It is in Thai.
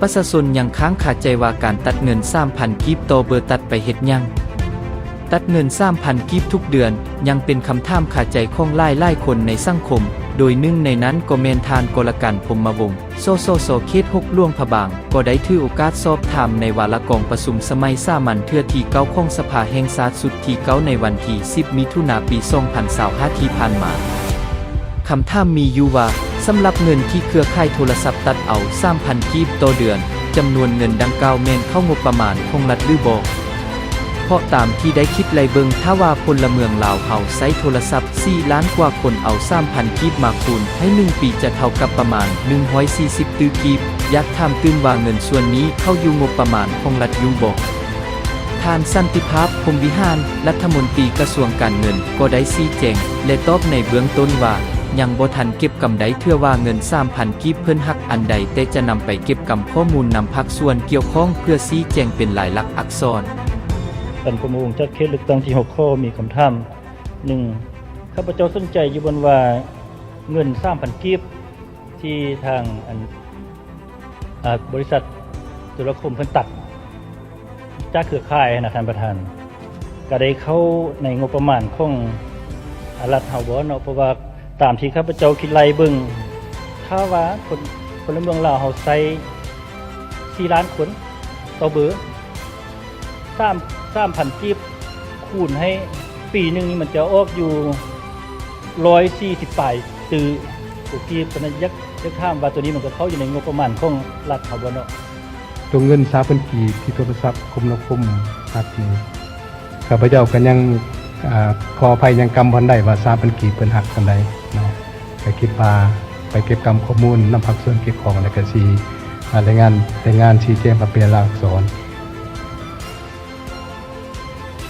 ประชาชนยังค้างคาใจว่าการตัดเงิน 3,000 กีบต่อเบอร์ตัดไปเฮ็ดหยังตัดเงิน 3,000 กีบทุกเดือนยังเป็นคำถามคาใจของหลายคนในสังคมโดยหนึ่งในนั้นก็แม่นทานกลกันพรหมวงศ์โซเขต6หลวงพระบางก็ได้ถือโอกาสสอบถามในวาระกองประชุมสมัยสามัญเทื่อที่9ของสภาแห่งชาติสุดที่9ในวันที่10มิถุนายนปี2025ที่ผ่านมาคำถามมีอยู่ว่าสำหรับเงินที่เครือข่ายโทรศัพท์ตัดเอา 3,000 กีบต่อเดือนจำนวนเงินดังกล่าวแม่นเข้างบประมาณของรัฐหรือบ่เพราะตามที่ได้คิดไล่เบิงถ้าว่าพลเมืองลาวเฮาใช้โทรศัพท์4ล้านกว่าคนเอา 3,000 กีบมาคูณให้1ปีจะเท่ากับประมาณ140ตื้อกีบอยากถามตื่นว่าเงินส่วนนี้เข้าอยู่งบประมาณของรัฐอยู่บ่ท่านสันติภาพพรหมวิหารรัฐมนตรีกระทรวงการเงินก็ได้ชี้แจงและตอบในเบื้องต้นว่ายังบ่ทันเก็บกำไดเทื่อว่าเงิน 3,000 กีบเพิ่นหักอันใดแต่จะนำไปเก็บกำข้อมูลนำภาคส่วนเกี่ยวข้องเพื่อชี้แจงเป็นลายลักษณ์อักษรท่านประมงจัดเขตเลือกตั้งที่6ข้อมีคำถาม 1. ข้าพเจ้าสนใจอยู่บนว่าเงิน 3,000 กีบที่ทางบริษัทโทรคมเพิ่นตัดจากเครือข่ายนะท่านประธานก็ได้เข้าในงบประมาณของรัฐเฮาบ่เนาะเพราะว่าตามที่ข้าพเจ้าคิดไล่เบิ่งถ้าว่าคนเมืองลาวเฮาใช้4ล้านคนต่อเบอร์3,000 กีบคูณให้ปีนึงนี่มันจะออกอยู่140ปลายตื้อกีบปานยักถามว่าตัวนี้มันก็เข้าอยู่ในงบประมาณของรัฐเฮาบ่เนาะตัวเงิน 3,000 กีบที่โทรศัพท์คมนาคมรัฐนี้ข้าพเจ้าก็ยังขออภัยยังกำบ่ได้ว่า 3,000 กีบเพิ่นหักปานใดเนาะก็คิดว่าไปเก็บกำข้อมูลนำภาคส่วนเก็บของแล้วก็สิรายงานชี้แจงกับเป็นลายลักษณ์อักษร